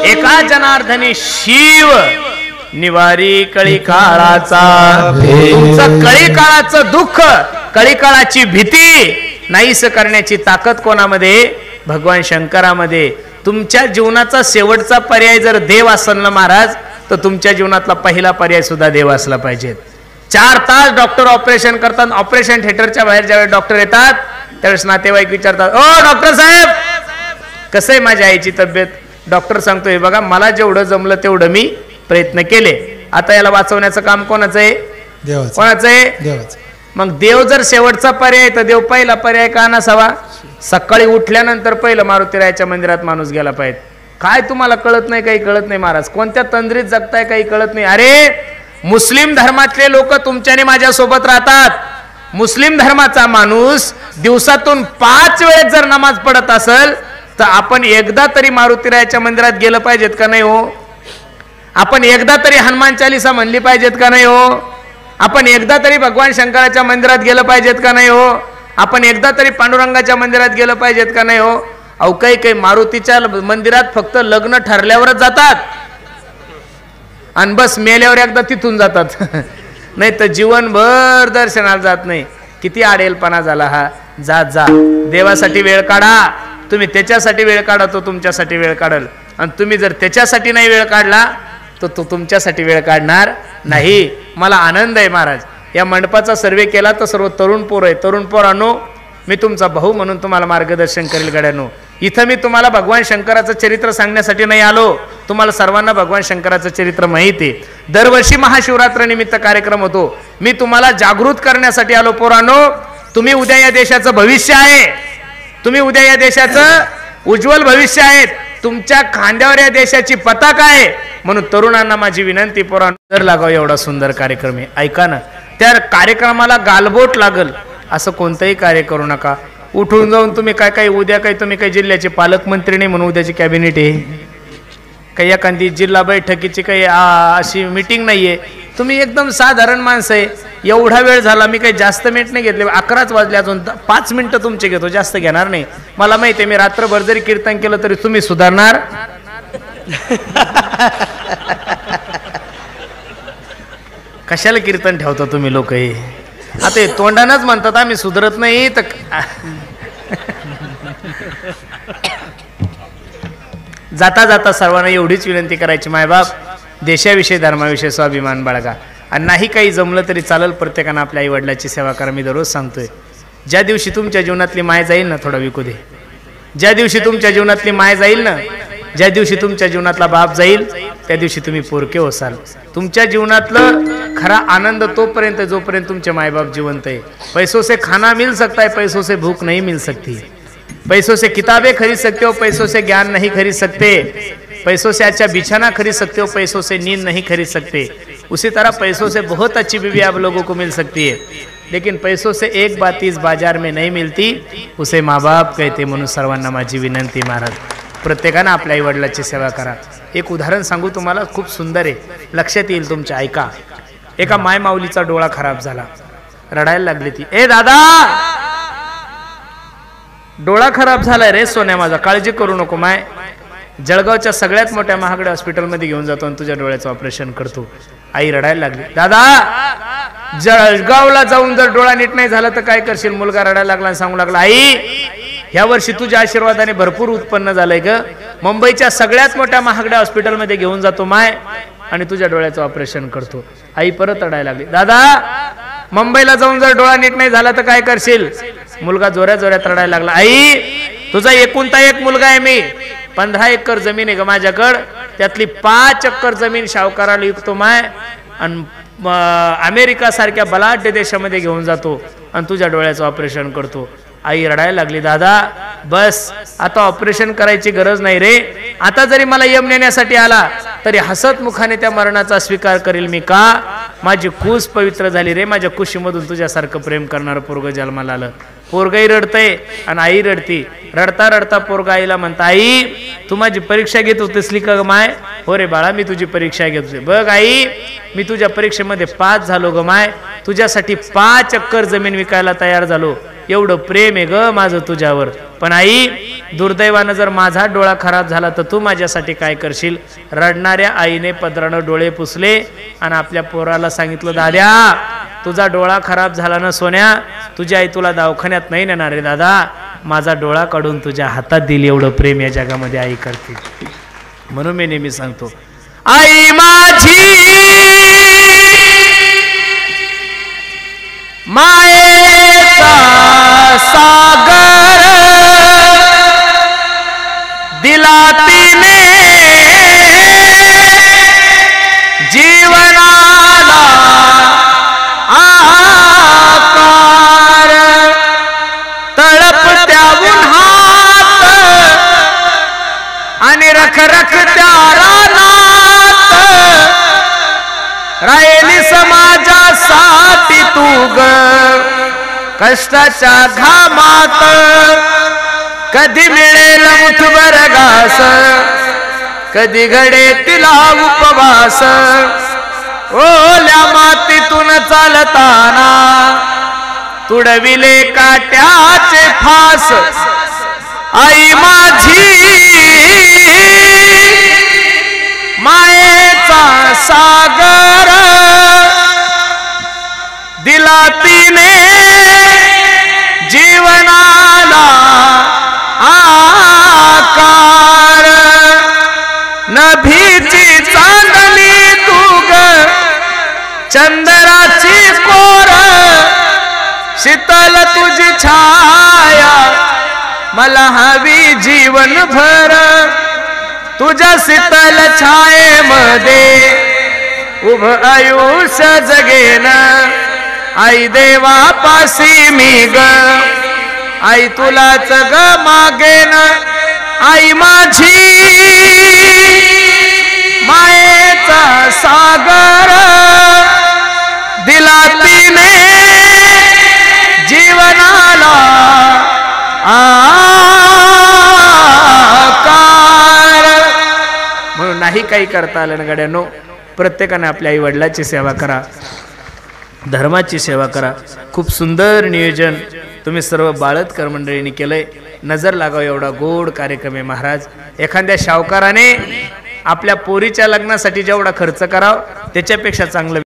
एका जनार्दनी शिव निवारी कळी काळाचा. तुमचं कळी काळाचं दुःख, कळी काळाची भीती नाहीस करण्याची ताकद कोणामध्ये? भगवान शंकरामध्ये. तुमच्या जीवनाचा शेवटचा पर्याय जर देव असेल ना महाराज, तर तुमच्या जीवनातला पहिला पर्याय सुद्धा देव असला पाहिजे. 4 तास डॉक्टर ऑपरेशन करतात. ऑपरेशन थिएटरच्या बाहेर ज्यावेळेस डॉक्टर येतात त्यावेळेस नातेवाईक विचारतात, ओ डॉक्टर साहेब कसं आहे माझ्या आईची तब्येत? डॉक्टर सांगतो, हे बघा मला जेवढं जमलं तेवढं मी प्रयत्न केले. आता याला वाचवण्याचं काम कोणाचं आहे? देवाचं. कोणाचं आहे? देवाचं. मग देव जर शेवटचा पर्याय तर देव पहिला पर्याय का नसावा? सकाळी उठल्यानंतर पहिलं मारुतीरायाच्या मंदिरात माणूस गेला पाहिजे. काय तुम्हाला कळत नाही? काही कळत नाही महाराज. कोणत्या तंद्रीत जगताय काही कळत नाही. अरे मुस्लिम धर्मातले लोक तुमच्याने माझ्या सोबत राहतात. मुस्लिम धर्माचा माणूस दिवसातून 5 वेळेस जर नमाज पडत असेल तर आपण एकदा तरी मारुतीरायाच्या मंदिरात गेलं पाहिजेत का नाही हो? आपण एकदा तरी हनुमान चालीसा म्हणली पाहिजेत का नाही हो? आपण एकदा तरी भगवान शंकराच्या मंदिरात गेलं पाहिजेत का नाही हो? आपण एकदा तरी पांडुरंगाच्या मंदिरात गेलं पाहिजेत का नाही हो? अहो काही काही मारुतीच्या मंदिरात फक्त लग्न ठरल्यावरच जातात आणि बस मेल्यावर एकदा तिथून जातात. नाही तर जीवनभर दर्शनाला जात नाही. किती आडेलपणा झाला हा. जा देवासाठी वेळ काढा. तुम्ही त्याच्यासाठी वेळ काढा, तो तुमच्यासाठी वेळ काढल. आणि तुम्ही जर त्याच्यासाठी नाही वेळ काढला तर तो तुमच्यासाठी वेळ काढणार नाही. मला आनंद आहे महाराज, या मंडपाचा सर्वे केला तर सर्व तरुण पोर आहे. तरुण पोरांनो, मी तुमचा भाऊ म्हणून तुम्हाला मार्गदर्शन करेल गड्यानो. इथं मी तुम्हाला भगवान शंकराचं चरित्र सांगण्यासाठी नाही आलो. तुम्हाला सर्वांना भगवान शंकराचं चरित्र माहिती आहे. दरवर्षी महाशिवरात्र निमित्त कार्यक्रम होतो. मी तुम्हाला जागृत करण्यासाठी आलो. पोरांनो, तुम्ही उद्या या देशाचं भविष्य आहे. तुम्ही उद्या या देशाचं उज्ज्वल भविष्य आहे. तुमच्या खांद्यावर या देशाची पताका आहे. म्हणून तरुणांना माझी विनंती, पोरांनो, लागाव एवढा सुंदर कार्यक्रम आहे. ऐका ना, त्या कार्यक्रमाला गालबोट लागल असं कोणताही कार्य करू नका. उठून जाऊन तुम्ही काय उद्या तुम्ही काही जिल्ह्याचे पालकमंत्री नाही म्हणून उद्याची कॅबिनेट आहे, काही एखादी जिल्हा बैठकीची काही अशी मीटिंग नाहीये. तुम्ही एकदम साधारण माणसं आहे. एवढा वेळ झाला, मी काही जास्त मिनिट नाही घेतले. 11च वाजले, अजून 5 मिनिटं तुमचे घेतो, जास्त घेणार नाही. मला माहिती आहे, मी रात्रभर जरी कीर्तन केलं तरी तुम्ही सुधारणार. कशाला कीर्तन ठेवता तुम्ही लोक? हे आता हे तोंडानच म्हणतात आम्ही सुधरत नाही. तर जाता जाता सर्वांना एवढीच विनंती करायची, मायबाप, देशाविषयी धर्माविषयी स्वाभिमान बाळगा. आणि नाही काही जमलं तरी चालेल, प्रत्येकानं आपल्या आई वडिलाची सेवा करा. मी दररोज सांगतोय, ज्या दिवशी तुमच्या जीवनातली माय जाईल ना, थोडा विकू दे. ज्या दिवशी तुमच्या जीवनातली माय जाईल ना, ज्या दिवशी तुमच्या जीवनातला बाप जाईल, त्या दिवशी तुम्ही पोरके होसाल. तुमच्या जीवनातलं खरा आनंद तोपर्यंत जोपर्यंत तुमचे मायबाप जिवंत आहे. पैसों से खाना मिल सकता है, पैसों से भूख नहीं मिल सकती. पैसों से किताबें खरीद सकते हो, पैसों से ज्ञान नहीं खरीद सकते. पैसों से अच्छा बिछाना खरीद सकते हो, पैसों से नींद नहीं खरीद सकते. उसी तरह पैसों से बहुत अच्छी बीवी आप लोगों को मिल सकती है, लेकिन पैसों से एक बात इस बाजार में नहीं मिलती, उसे माँ बाप कहते. म्हणून सर्वांना माझी विनंती, महाराज, प्रत्येकानं आपल्या आई वडिलाची सेवा करा. एक उदाहरण सांगू तुम्हाला, खूप सुंदर आहे, लक्षात येईल तुमच्या. ऐका. एका माय माऊलीचा डोळा खराब झाला, रडायला लागली ती. ए दादा, डोळा खराब झालाय रे सोन्या माझा, काळजी करू नको माय. जळगावच्या सगळ्यात मोठ्या महागड्या हॉस्पिटलमध्ये घेऊन जातो आणि तुझ्या डोळ्याचं ऑपरेशन करतो. आई रडायला लागली. दादा, जळगावला जाऊन जर डोळा नीट नाही झाला तर काय करशील? मुलगा रडायला लागला आणि सांगू लागला, आई, ह्या वर्षी तुझ्या आशीर्वादाने भरपूर उत्पन्न झालंय ग. मुंबईच्या सगळ्यात मोठ्या महागड्या हॉस्पिटलमध्ये घेऊन जातो माय आणि तुझ्या डोळ्याचं ऑपरेशन करतो. आई परत रडायला लागली. दादा, मुंबईला जाऊन जर डोळा नीट नाही झाला तर काय करशील? मुलगा जोऱ्या जोऱ्यात रडायला लागला. आई, तुझा एकुलता एक मुलगा आहे मी. 15 एकर जमीन आहे ग माझ्याकडं, त्यातली 5 एकर जमीन शाहूकाराला विकतो माय आणि अमेरिका सारख्या बलाढ्य देशामध्ये घेऊन जातो आणि तुझ्या डोळ्याचं ऑपरेशन करतो. आई रडायला लागली. दादा, बस, आता ऑपरेशन करायची गरज नाही रे. आता जरी मला यम नेण्यासाठी आला तरी हसत मुखाने त्या मरणाचा स्वीकार करेल मी. का? माझी कुस पवित्र झाली रे. माझ्या कुशीमधून तुझ्यासारखं प्रेम करणारं पोरग जन्माला आलं. पोरगाई रडतय आणि आई रडती. रडता रडता पोरगा आईला म्हणता, आई, तू माझी परीक्षा घेत होतीस का ग माय? हो रे बाळा, मी तुझी परीक्षा घेत होते. बघ आई, मी तुझ्या परीक्षेमध्ये पास झालो ग माय. तुझ्यासाठी 5 एकर जमीन विकायला तयार झालो. एवढं प्रेम आहे ग माझं तुझ्यावर. पण आई, दुर्दैवानं जर माझा डोळा खराब झाला तर तू माझ्यासाठी काय करशील? रडणाऱ्या आईने पदरानं डोळे पुसले आणि आपल्या पोराला सांगितलं, दाद्या, तुझा डोळा खराब झाला ना सोन्या, तुझी आई तुला दवाखान्यात नाही नेणार रे दादा. माझा डोळा काढून तुझ्या हातात दिली. एवढं प्रेम या जगामध्ये आई करते. म्हणून मी नेहमी सांगतो, आई माझी मायेचा सागर दिला तिने जीवनाला आकार. तळपत्या उन्हात आणि रखरखत्या रानात राहिली कष्टाच्या घामात कधी मिळेल मुठभर घास, कधी घडे तिला उपवास, ओल्या मातीतून चालताना तुडविले काट्याचे फास, आई माझी मायेचा सागर दिला तिने जीवनाला आकार, नभीची चांदणी तू ग चंद्राची कोर, शीतल तुझी छाया मला हवी जीवनभर, तुझ्या शीतल छायेमध्ये उभ आयुष्य जगेन, आई देवापासी मी ग आई तुलाच ग मागेन, आई माझी मायेचा सागर दिला तिने जीवनाला आकार. म्हणून नाही काही करता आलं ना गड्यानो, प्रत्येकाने आपल्या आई वडिलांची सेवा करा, धर्माची सेवा करा. खूप सुंदर नियोजन तुम्ही सर्व बाळतकर मंडळींनी केलंय. नजर लागाव एवढा गोड कार्यक्रम आहे महाराज. एखाद्या शावकाराने आपल्या पोरीच्या लग्नासाठी जेवढा खर्च करावा त्याच्यापेक्षा चांगलं